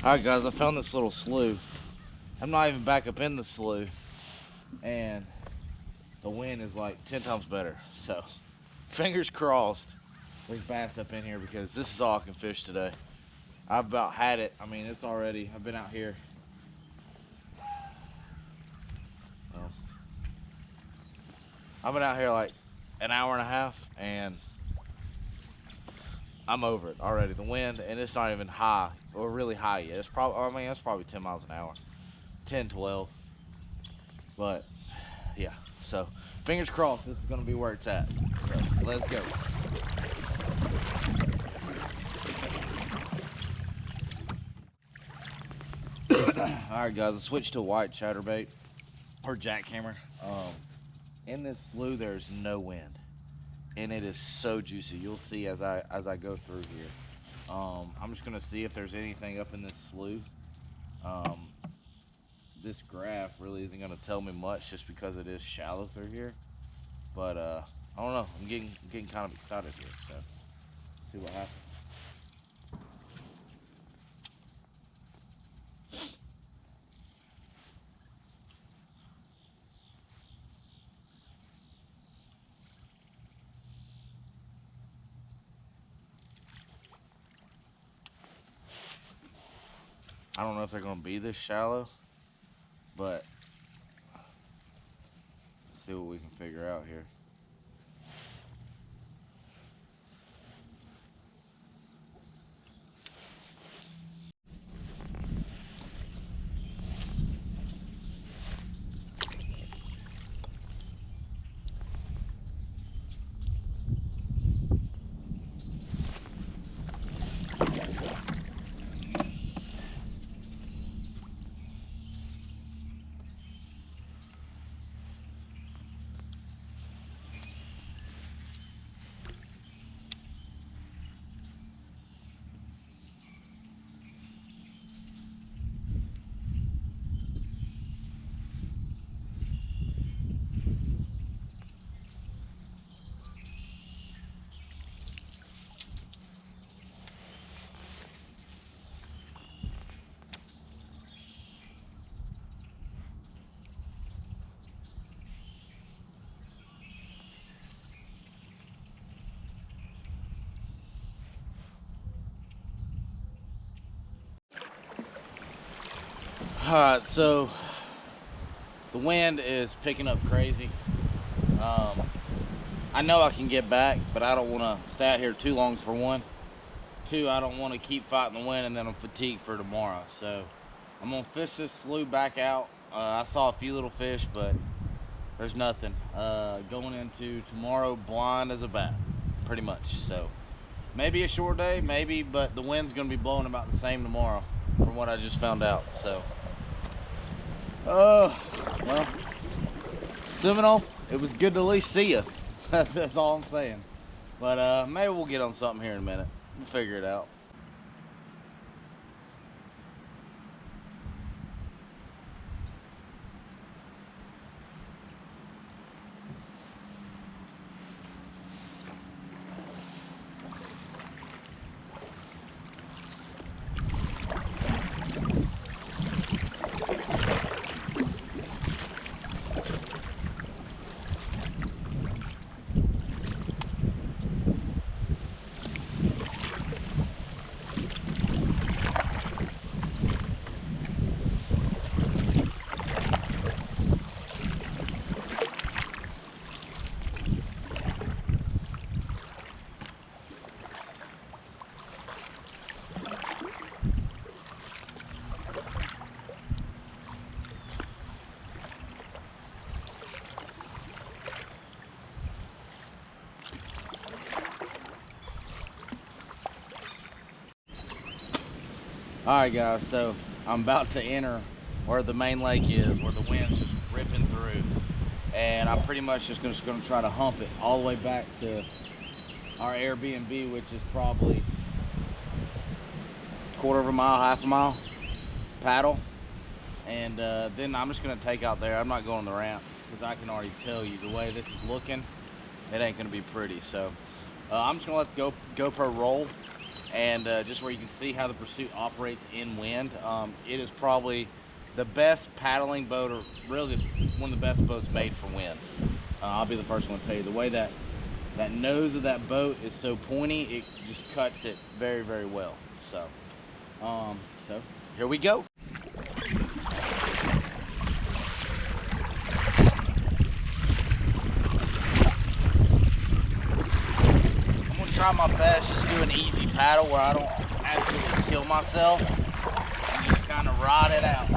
Alright guys, I found this little slough. I'm not even back up in the slough, and the wind is like 10 times better. So, fingers crossed there's bass up in here, because this is all I can fish today. I've about had it. I mean, it's already, I've been out here. Well, I've been out here like an hour and a half, and I'm over it already. The wind, and it's not even high or really high yet. It's probably, I mean, it's probably 10 miles an hour, 10, 12. But yeah, so fingers crossed this is gonna be where it's at. So let's go. Alright guys, I switched to white chatterbait or jackhammer. In this slough there's no wind, and it is so juicy. You'll see as I go through here. I'm just gonna see if there's anything up in this slough. Um, this graph really isn't gonna tell me much just because it is shallow through here. But I don't know. I'm getting kind of excited here. So let's see what happens. I don't know if they're gonna be this shallow, but let's see what we can figure out here. Alright, so the wind is picking up crazy. I know I can get back, but I don't want to stay out here too long, for one. Two, I don't want to keep fighting the wind and then I'm fatigued for tomorrow. So I'm going to fish this slough back out. I saw a few little fish, but there's nothing. Going into tomorrow blind as a bat, pretty much. So maybe a short day, maybe, but the wind's going to be blowing about the same tomorrow from what I just found out. So well, Seminole, it was good to at least see you. That's all I'm saying. But maybe we'll get on something here in a minute. We'll figure it out. Alright guys, so I'm about to enter where the main lake is, where the wind's just ripping through. And I'm pretty much just gonna try to hump it all the way back to our Airbnb, which is probably quarter of a mile, half a mile paddle. And then I'm just gonna take out there. I'm not going the ramp, because I can already tell you the way this is looking, it ain't gonna be pretty. So I'm just gonna let the GoPro roll, and just where you can see how the Pursuit operates in wind. It is probably the best paddling boat, or really one of the best boats made for wind. I'll be the first one to tell you, the way that nose of that boat is so pointy, it just cuts it very, very well. So here we go. I'm gonna try my best, just do an easy paddle where I don't absolutely kill myself, and just kind of ride it out.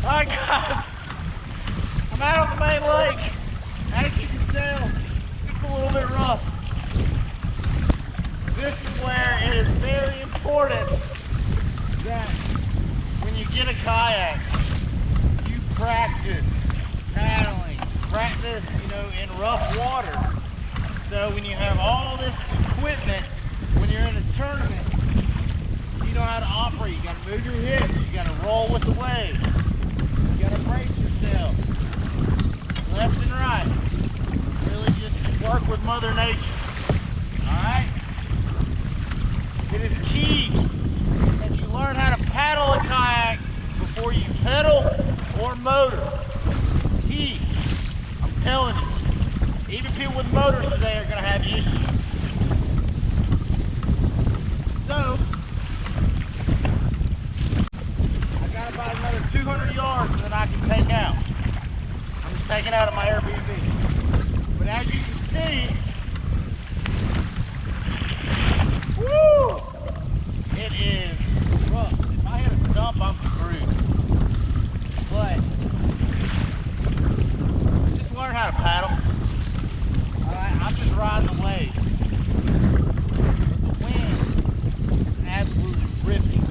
Alright guys, I'm out on the main lake. As you can tell, it's a little bit rough. This is where it is very important that when you get a kayak, you practice paddling, practice, in rough water. So when you have all this equipment, when you're in a tournament, you know how to operate. You gotta move your hips, you gotta roll with the wave. You gotta brace yourself, left and right. Really just work with Mother Nature. Alright? It is key that you learn how to paddle a kayak before you pedal or motor. Key. I'm telling you. Even people with motors today are gonna have issues. So, about another 200 yards that I can take out. I'm just taking out of my Airbnb. But as you can see, woo, it is rough. If I hit a stump, I'm screwed. But just learn how to paddle. Alright, I'm just riding the waves. But the wind is absolutely ripping.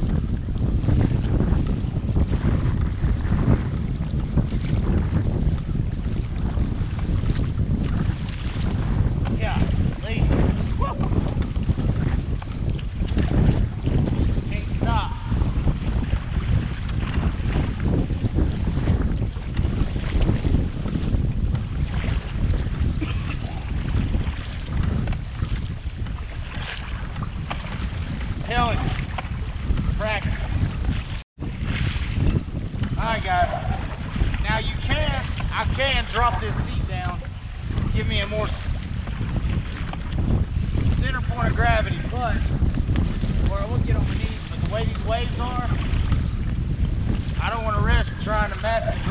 Telling you, practice. Alright guys, now I can drop this seat down, give me a more center point of gravity, but, or I will get on my knees, but the way these waves are, I don't want to risk trying to mess and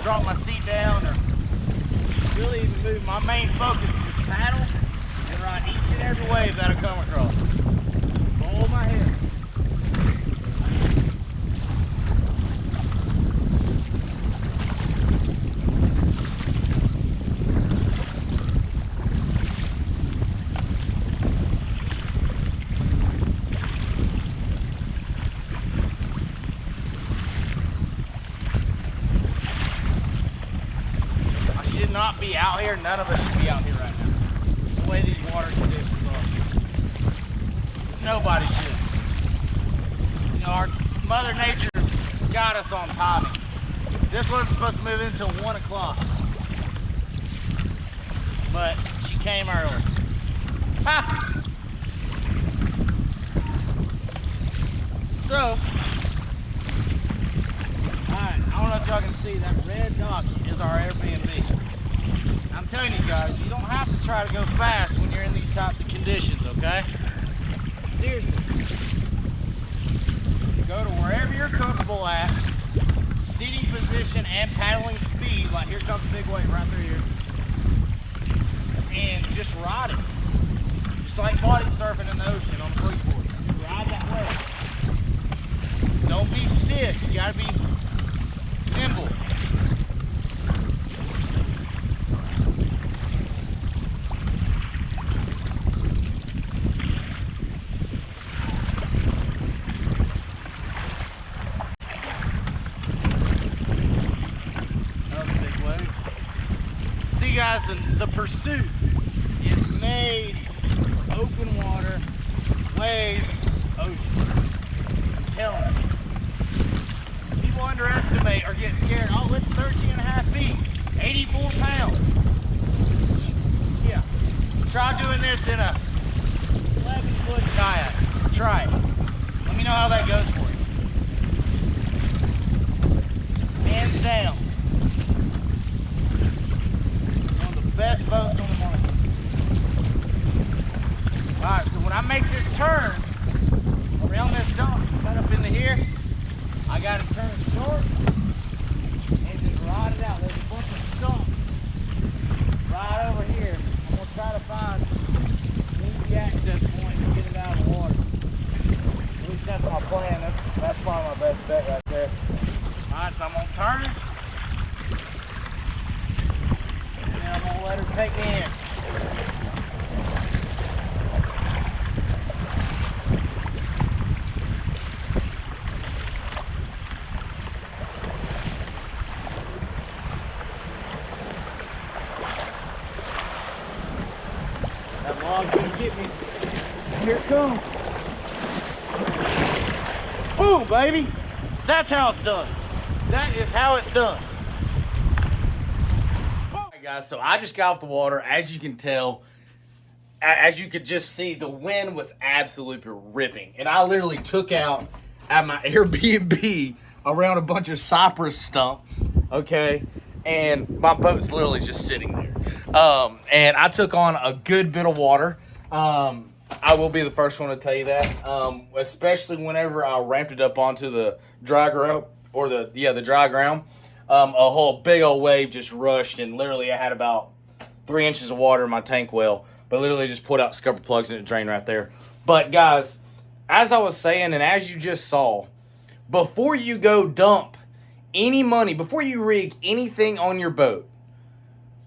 drop my seat down, or really even move. My main focus is just paddle and ride each and every wave that I come across. Hold my head. not be out here. None of us should be out here right now. The way these water conditions are. Nobody should. You know, our Mother Nature got us on timing. This one's supposed to move in until 1 o'clock. But she came early. Ha! So, alright, I don't know if y'all can see that red dot is our Airbnb. I'm telling you guys, you don't have to try to go fast when you're in these types of conditions, okay? Seriously. Go to wherever you're comfortable at, seating position and paddling speed, like here comes a big wave right through here, and just ride it. Just like body surfing in the ocean on the breakboard. Just ride that wave. Don't be stiff, you gotta be nimble. Another big wave. See guys, the pursuit is made open water, waves, ocean. I'm telling you. People underestimate or get scared. Oh, it's 13.5 feet, 84 pounds. Yeah. Try doing this in a 11-foot kayak. Try it. Let me know how that goes for you. Hands down. One of the best boats on the market. Alright, so when I make this turn around this dock, cut up into here, I gotta turn short and just ride it out. There's a bunch of stumps right over here. I'm gonna try to find an easy access point to get it out of the water. At least that's my plan. That's probably my best bet right there. Alright, so I'm gonna turn it. And then I'm gonna let her take me in. That log's gonna get me. Here it comes. Boom, baby. That's how it's done. That is how it's done. Alright guys, so I just got off the water. As you can tell, as you could just see, the wind was absolutely ripping. And I literally took out at my Airbnb around a bunch of cypress stumps, okay? And my boat's literally just sitting there. And I took on a good bit of water. I will be the first one to tell you that. Especially whenever I ramped it up onto the dry ground, or the dry ground. A whole big old wave just rushed, and literally I had about 3 inches of water in my tank well, but literally just put out scupper plugs and it drained right there. But guys, as I was saying, and as you just saw, before you go dump any money, before you rig anything on your boat,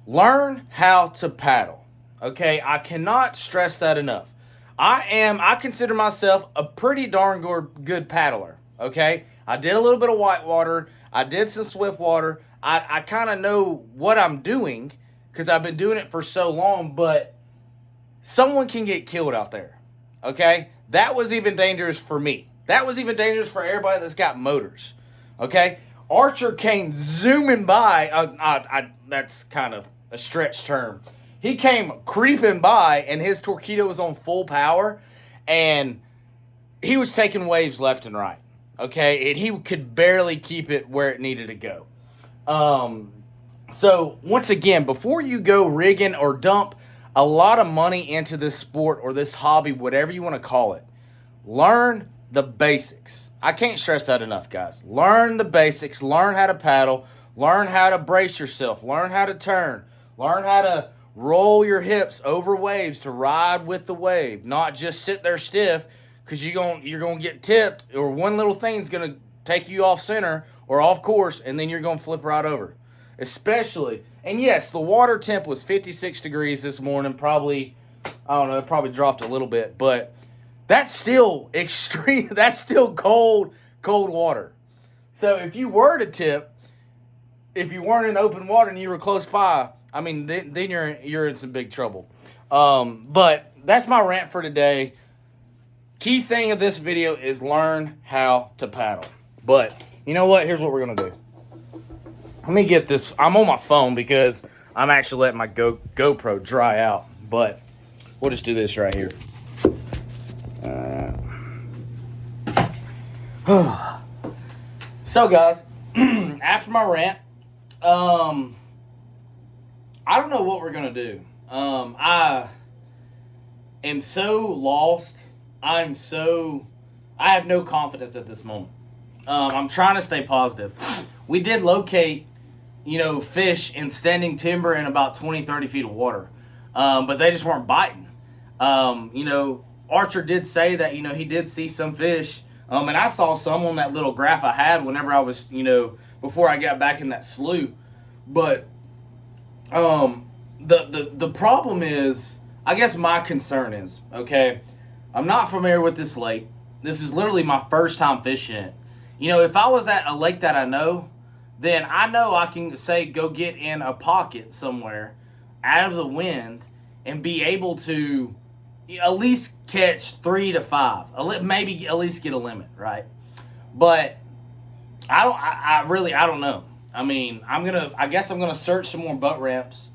learn how to paddle. Okay, I cannot stress that enough. I consider myself a pretty darn good paddler. Okay, I did a little bit of whitewater, I did some swift water. I kind of know what I'm doing because I've been doing it for so long. But someone can get killed out there. Okay, that was even dangerous for me. That was even dangerous for everybody that's got motors. Okay. Archer came zooming by. That's kind of a stretch term. He came creeping by, and his torpedo was on full power, and he was taking waves left and right. Okay, and he could barely keep it where it needed to go. So once again, before you go rigging or dump a lot of money into this sport or this hobby, whatever you want to call it, learn the basics. I can't stress that enough, guys. Learn the basics. Learn how to paddle. Learn how to brace yourself. Learn how to turn. Learn how to roll your hips over waves to ride with the wave. Not just sit there stiff, because you're gonna get tipped, or one little thing's going to take you off center or off course, and then you're going to flip right over. Especially, and yes, the water temp was 56 degrees this morning. Probably, I don't know, it probably dropped a little bit, but that's still extreme. That's still cold water. So if you were to tip, if you weren't in open water and you were close by, I mean, then you're in some big trouble. But that's my rant for today. Key thing of this video is learn how to paddle. But you know what? Here's what we're gonna do. Let me get this. I'm on my phone because I'm actually letting my GoPro dry out. But we'll just do this right here. So guys, after my rant, I don't know what we're gonna do. I am so lost. I have no confidence at this moment. I'm trying to stay positive. We did locate, fish in standing timber in about 20, 30 feet of water. But they just weren't biting. Archer did say that, he did see some fish. And I saw some on that little graph I had whenever I was, before I got back in that slough. But the problem is, I guess my concern is, okay, I'm not familiar with this lake. This is literally my first time fishing it. If I was at a lake that I know, then I know I can, say, go get in a pocket somewhere out of the wind and be able to at least catch 3 to 5, maybe at least get a limit, right? But I don't know. I mean, I guess I'm gonna search some more boat ramps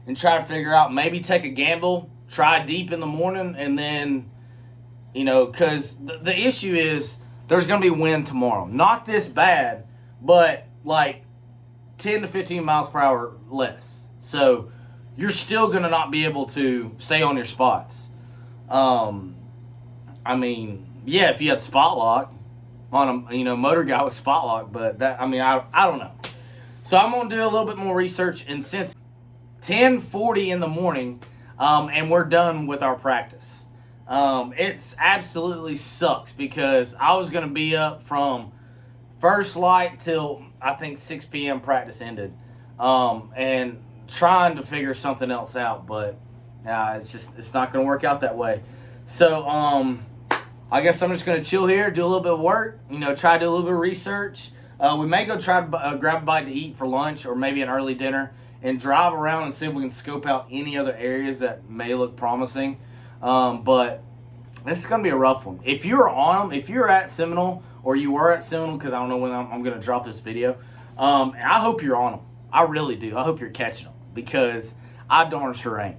and try to figure out, maybe take a gamble, try deep in the morning, and then, because the issue is there's gonna be wind tomorrow. Not this bad, but like 10 to 15 miles per hour less. So you're still gonna not be able to stay on your spots. I mean, yeah, if you had spot lock on a motor guy with spot lock, but that, I mean, I don't know. So I'm gonna do a little bit more research, and since 10:40 in the morning, and we're done with our practice, it's absolutely sucks because I was gonna be up from first light till I think 6 p.m. practice ended, and trying to figure something else out, but it's not going to work out that way. So I guess I'm just going to chill here, do a little bit of work, try to do a little bit of research. We may go try to grab a bite to eat for lunch or maybe an early dinner and drive around and see if we can scope out any other areas that may look promising. But this is going to be a rough one. If you're at Seminole, or you were at Seminole, because I don't know when I'm going to drop this video, and I hope you're on them. I really do. I hope you're catching them because I darn sure ain't.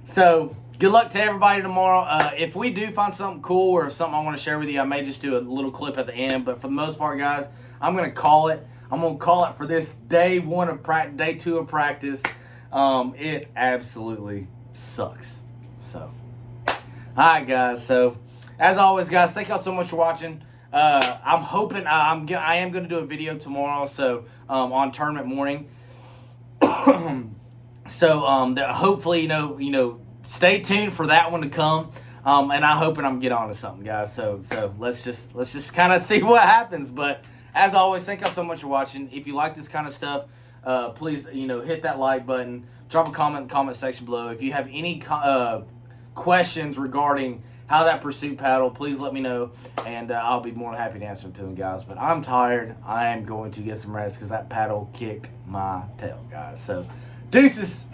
So good luck to everybody tomorrow. If we do find something cool or something I want to share with you, I may just do a little clip at the end. But for the most part, guys, I'm going to call it. I'm going to call it for this day 2 of practice. It absolutely sucks. So, all right, guys. So, as always, guys, thank y'all so much for watching. I'm hoping I am going to do a video tomorrow. So, on tournament morning. So hopefully stay tuned for that one to come, and I'm hoping I'm get on to something, guys. So let's just kind of see what happens. But as always, thank y'all so much for watching. If you like this kind of stuff, please hit that like button, drop a comment in the comment section below. If you have any questions regarding how that pursuit paddle, please let me know, and I'll be more than happy to answer them to them, guys. But I'm tired. I am going to get some rest because that paddle kicked my tail, guys. So deuces.